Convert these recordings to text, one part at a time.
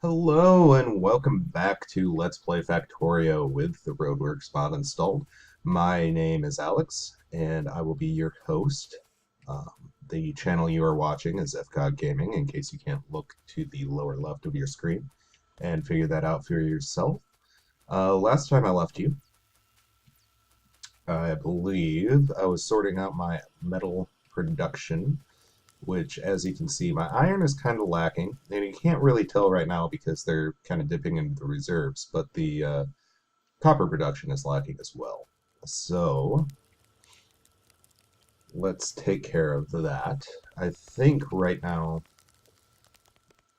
Hello and welcome back to Let's Play Factorio with the Roadworks mod installed. My name is Alex and I will be your host. The channel you are watching is FCOG Gaming, in case you can't look to the lower left of your screen and figure that out for yourself. Last time I left you, I believe I was sorting out my metal production, which, as you can see, my iron is kind of lacking, and you can't really tell right now because they're kind of dipping into the reserves, but the copper production is lacking as well. So let's take care of that. I think right now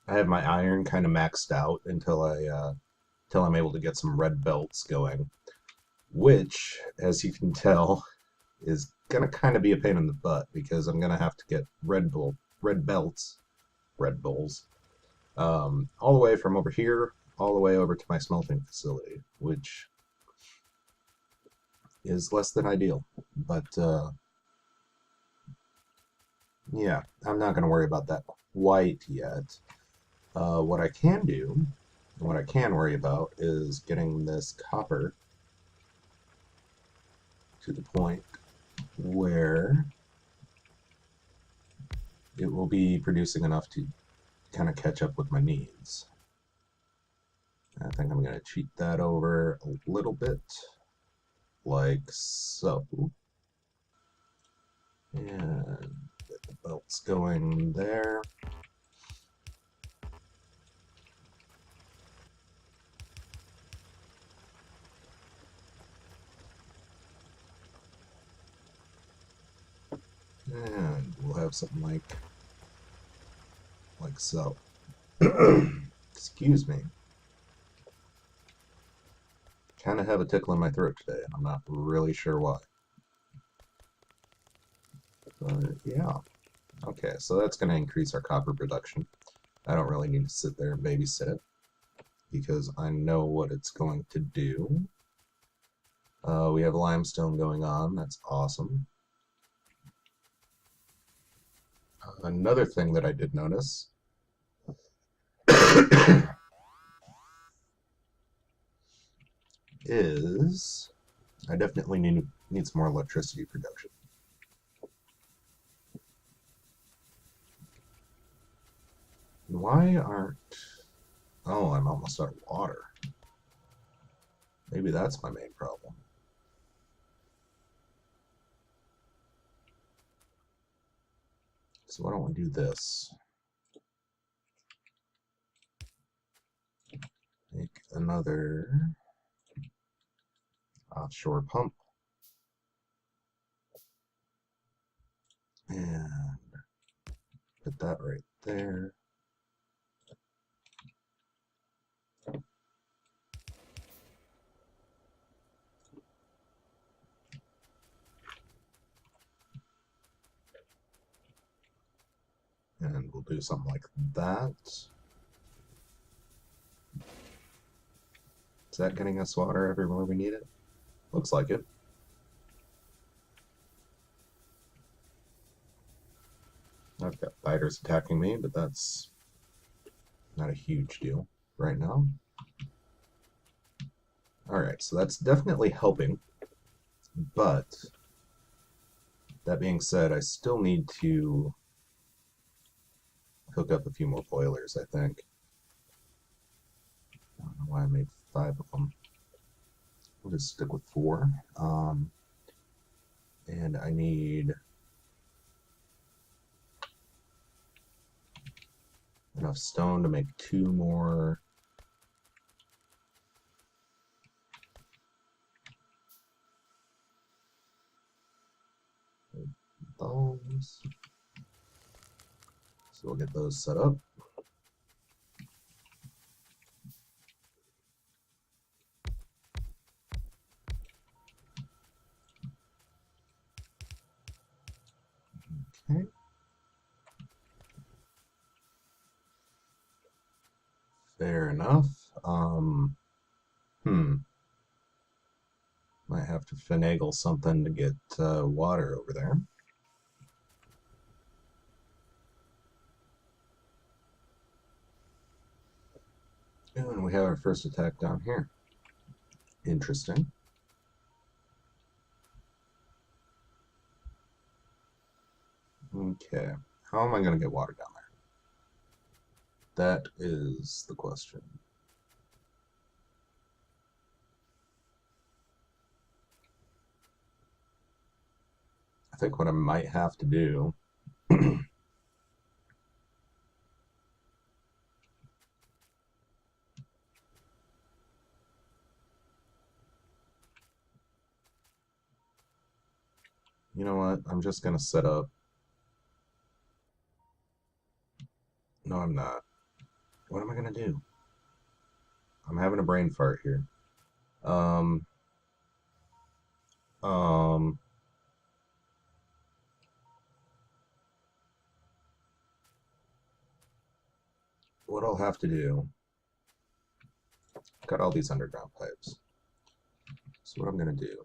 I have my iron kind of maxed out until I'm able to get some red belts going, which, as you can tell, is gonna kind of be a pain in the butt because I'm gonna have to get red belts, Red Bulls, all the way from over here, all the way over to my smelting facility, which is less than ideal. But yeah, I'm not going to worry about that quite yet. What I can do, what I can worry about, is getting this copper to the point where it will be producing enough to kind of catch up with my needs. I think I'm going to cheat that over a little bit, like so. And get the belts going there. And we'll have something like so. Excuse me. Kind of have a tickle in my throat today, and I'm not really sure why. But yeah. Okay, so that's going to increase our copper production. I don't really need to sit there and babysit it, because I know what it's going to do. We have limestone going on. That's awesome. Another thing that I did notice is I definitely need some more electricity production. Why aren't... Oh, I'm almost out of water. Maybe that's my main problem. So why don't we do this? Make another offshore pump. And put that right there. And we'll do something like that. Is that getting us water everywhere we need it? Looks like it. I've got spiders attacking me, but that's not a huge deal right now. Alright, so that's definitely helping, but that being said, I still need to hook up a few more boilers, I think. I don't know why I made 5 of them. We'll just stick with 4. And I need enough stone to make 2 more. Those. So we'll get those set up. Okay. Fair enough. Might have have to finagle something to get water over there. And we have our first attack down here. Interesting. Okay. How am I going to get water down there? That is the question. I think what I might have to do you know what? I'm just going to set up. No, I'm not. What am I going to do? I'm having a brain fart here. Um, um, what I'll have to do, got all these underground pipes. So what I'm going to do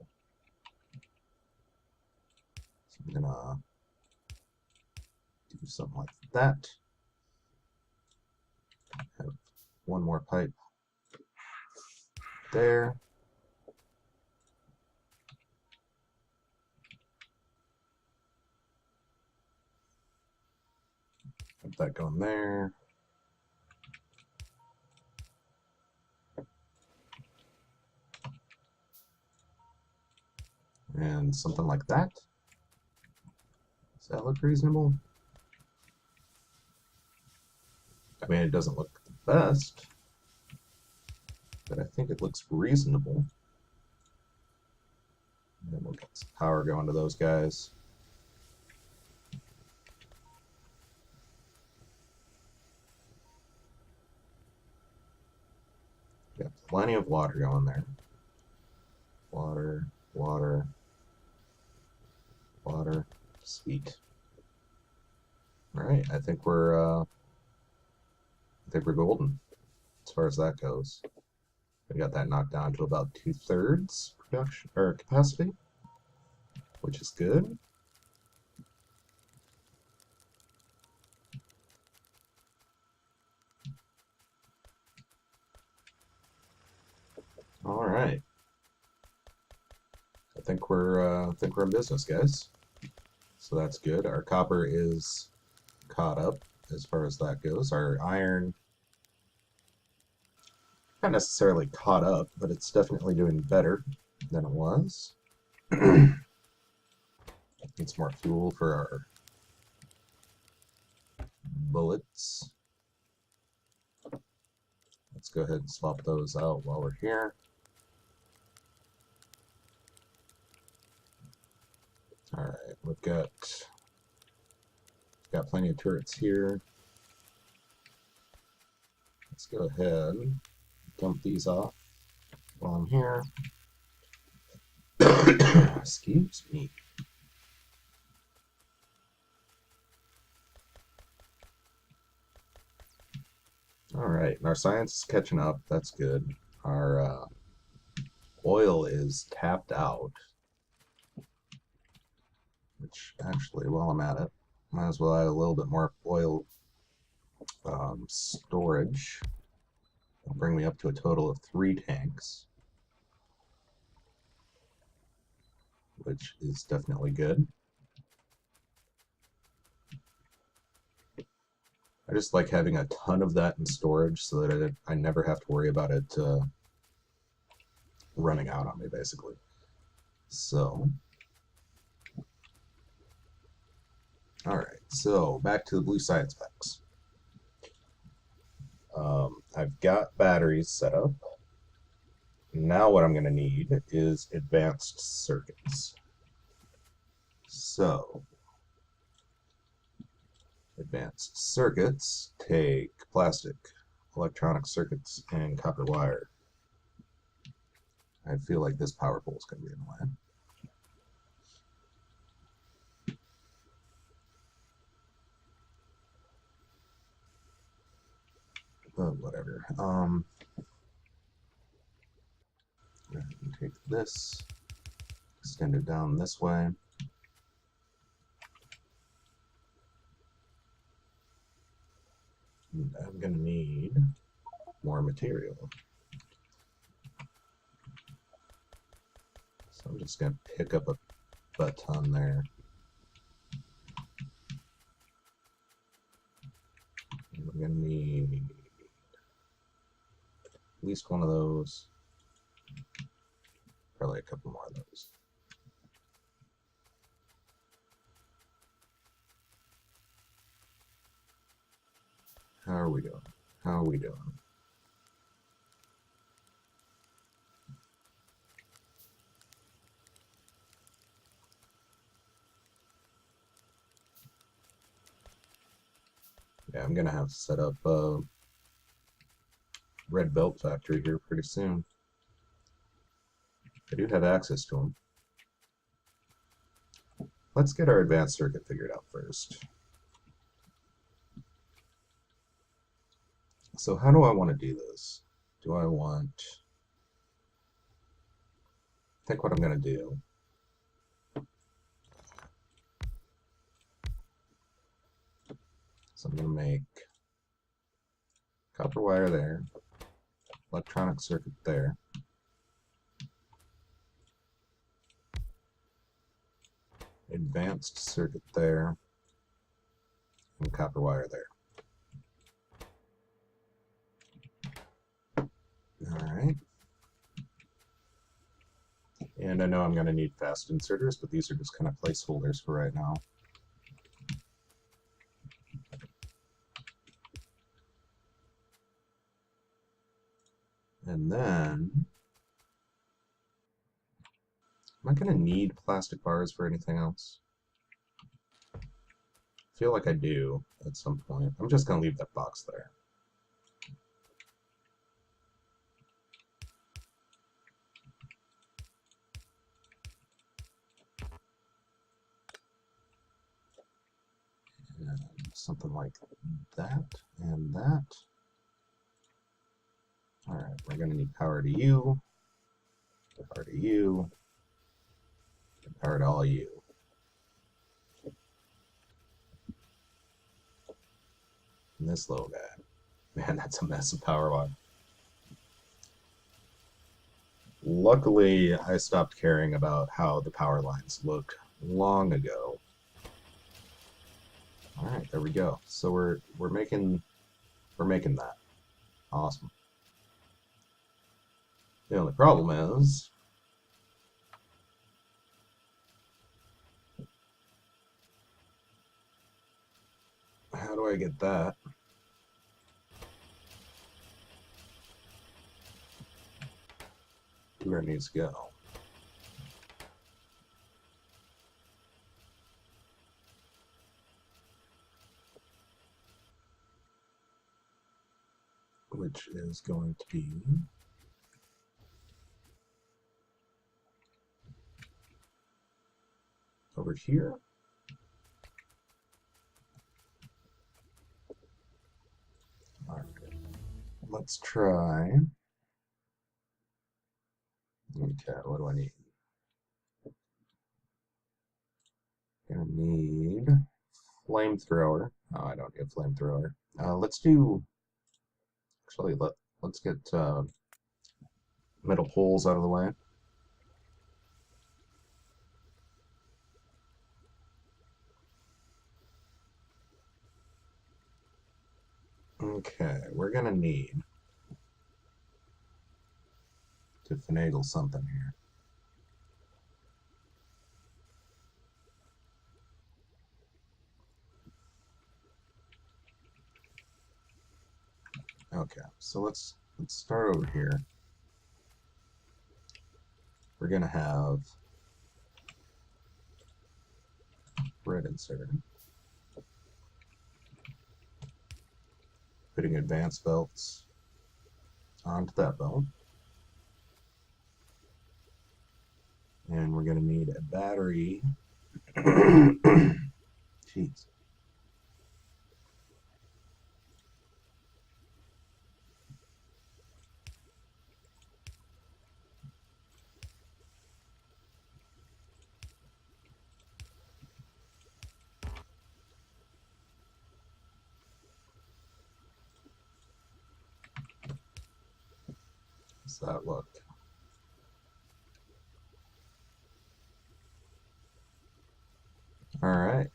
is I'm going to do something like that. Have one more pipe there. Have that going there. And something like that. Does that look reasonable? I mean, it doesn't look the best, but I think it looks reasonable. And then we'll get some power going to those guys. Got plenty of water going there. Water, water, water. Sweet. All right, I think we're golden as far as that goes. We got that knocked down to about 2/3 production or capacity, which is good. All right. I think we're in business, guys. So that's good. Our copper is caught up as far as that goes. Our iron, not necessarily caught up, but it's definitely doing better than it was. Needs more fuel for our bullets. Let's go ahead and swap those out while we're here. All right, we've got plenty of turrets here. Let's go ahead and dump these off while I'm here. Excuse me. All right, and our science is catching up. That's good. Our oil is tapped out, which actually, while I'm at it, might as well add a little bit more oil storage. It'll bring me up to a total of 3 tanks, which is definitely good. I just like having a ton of that in storage so that I never have to worry about it running out on me, basically. So, all right, so back to the blue science packs. I've got batteries set up. Now what I'm going to need is advanced circuits. So, advanced circuits take plastic, electronic circuits, and copper wire. I feel like this power pole is going to be in the way. But whatever. Take this. extend it down this way. And I'm going to need more material. So I'm just going to pick up a butt ton there. And we're going to need at least one of those. Probably a couple more of those. How are we doing? How are we doing? Yeah, I'm gonna have to set up a red belt factory here pretty soon. I do have access to them. Let's get our advanced circuit figured out first. So how do I want to do this? Do I want... I think what I'm going to do... So I'm going to make copper wire there, electronic circuit there, advanced circuit there, and copper wire there. Alright. And I know I'm going to need fast inserters, but these are just kind of placeholders for right now. And then... Am I going to need plastic bars for anything else? I feel like I do at some point. I'm just going to leave that box there. And something like that and that. Alright, we're going to need power to you, power to you, and power to all you. And this little guy. Man, that's a mess of power line. Luckily, I stopped caring about how the power lines look long ago. Alright, there we go. So we're making that. Awesome. The only problem is how do I get that? Where it needs to go. Which is going to be over here. All right. Let's try. Okay, what do I need? Gonna need flamethrower. Oh, I don't need a flamethrower. Let's do. Actually, let's get metal poles out of the way. Okay, we're gonna need to finagle something here. Okay, so let's start over here. We're gonna have red insert. Putting advanced belts onto that belt. And we're gonna need a battery. Jeez. How's that look? All right.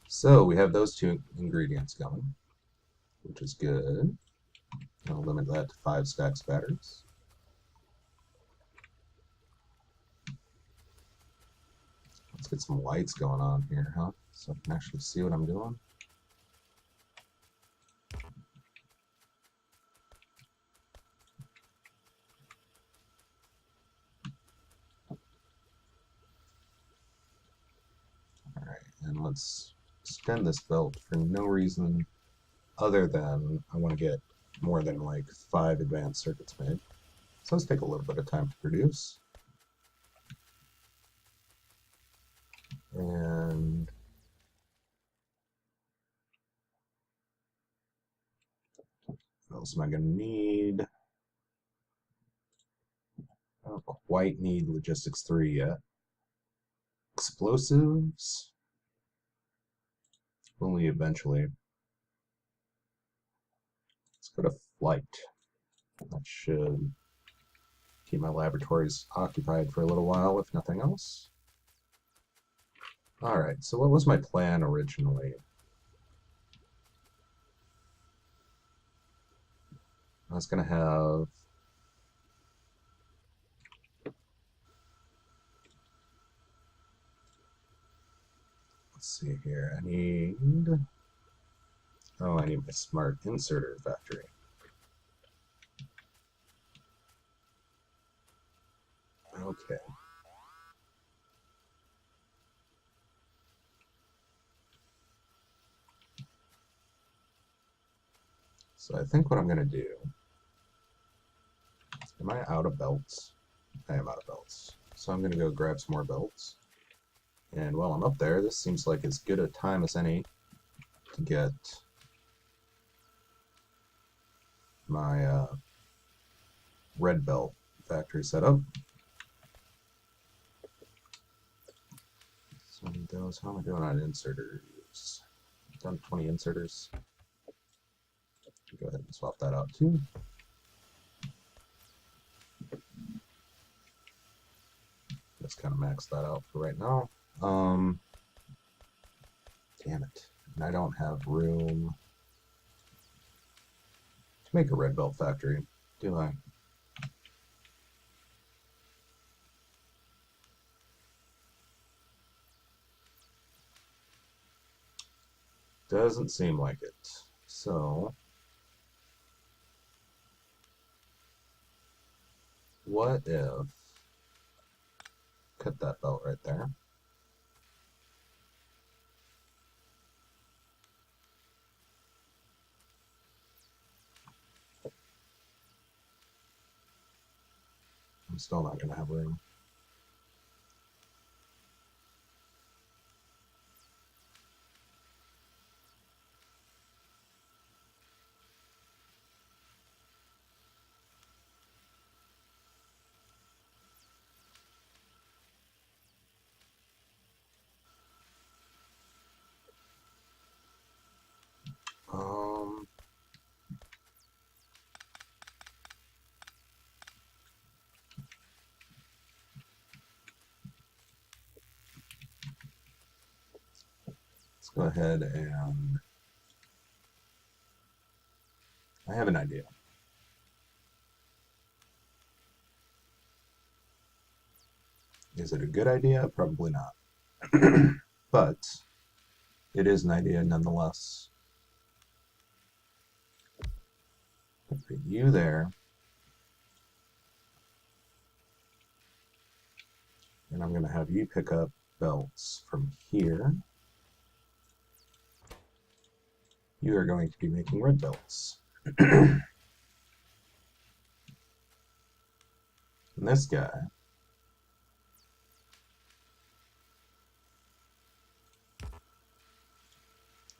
So we have those two ingredients going, which is good. I'll limit that to 5 stacks of batteries. Let's get some lights going on here, huh? So I can actually see what I'm doing. Alright, and let's extend this belt for no reason other than I want to get more than like 5 advanced circuits made. So let's take a little bit of time to produce. And what else am I going to need? I don't quite need Logistics 3 yet. Explosives? Only eventually. Let's go to flight. That should keep my laboratories occupied for a little while, if nothing else. Alright, so what was my plan originally? I was going to have... Let's see here. I need... Oh, I need my smart inserter factory. Okay. So I think what I'm going to do... Am I out of belts? I am out of belts. So I'm going to go grab some more belts. And while I'm up there, this seems like as good a time as any to get my red belt factory set up. So those, how am I doing on inserters? Done 20 inserters. Go ahead and swap that out too. Just kind of max that out for right now. Damn it. And I don't have room to make a red belt factory, do I? Doesn't seem like it. So, what if... Cut that belt right there. I'm still not going to have room. Um, let's go ahead and... I have an idea. Is it a good idea? Probably not. But it is an idea nonetheless. Put you there. And I'm going to have you pick up belts from here. You are going to be making red belts. And this guy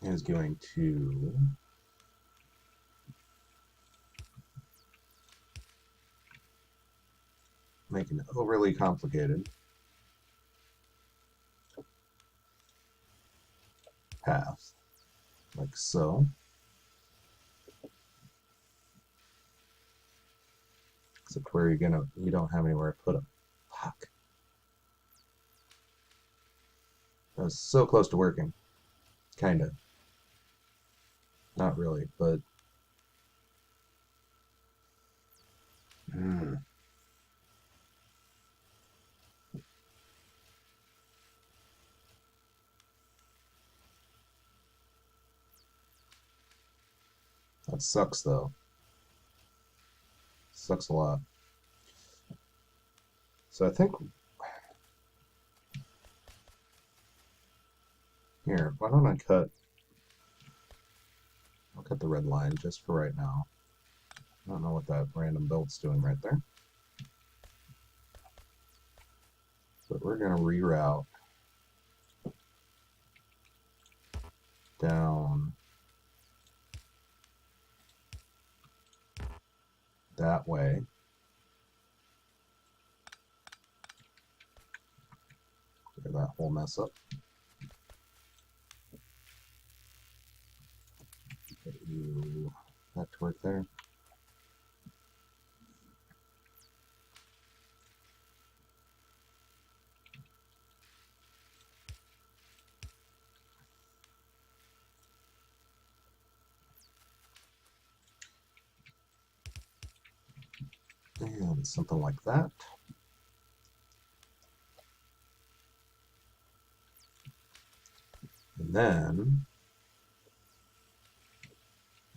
is going to make an overly complicated path, like so. Except where you don't have anywhere to put them. Fuck. That was so close to working. Kinda. Not really, but mm, that sucks though. Sucks a lot. So I think here, why don't I'll cut the red line just for right now. I don't know what that random belt's doing right there. But we're gonna reroute down that way. Clear that whole mess up. Get you back to work there. And something like that. And then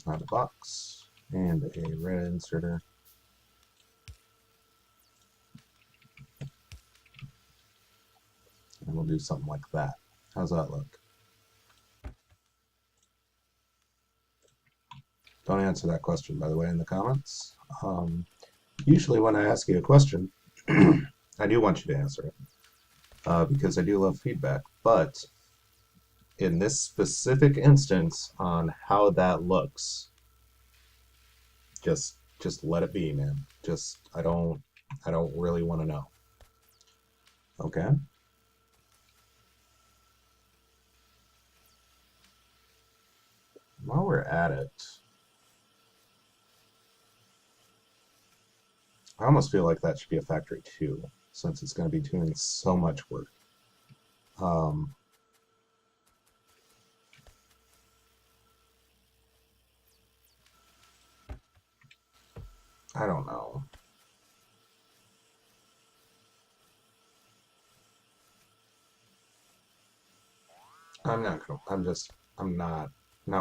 add a box and a red inserter. And we'll do something like that. How's that look? Don't answer that question, by the way, in the comments. Usually when I ask you a question, I do want you to answer it because I do love feedback. But in this specific instance on how that looks, just let it be, man. Just I don't really want to know. Okay? While we're at it, I almost feel like that should be a factory too, since it's going to be doing so much work. Um, I don't know. I'm not gonna. I'm not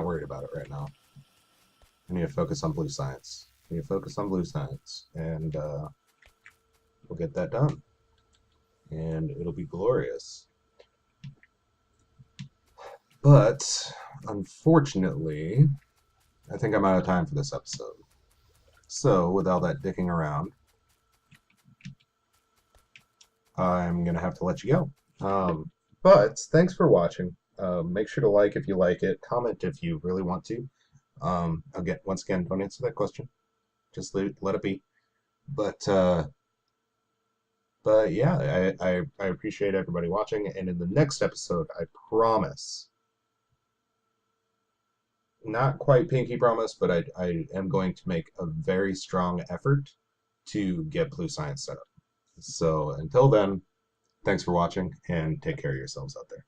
worried about it right now. I need to focus on blue science. I need to focus on blue science, and we'll get that done, and it'll be glorious. But unfortunately, I think I'm out of time for this episode. So, with all that dicking around, I'm gonna have to let you go. But thanks for watching. Make sure to like if you like it, comment if you really want to. Again, once again, don't answer that question. Just let it be. But yeah, I appreciate everybody watching. And in the next episode, I promise, not quite pinky promise, but I am going to make a very strong effort to get Blue Science set up. So until then, thanks for watching and take care of yourselves out there.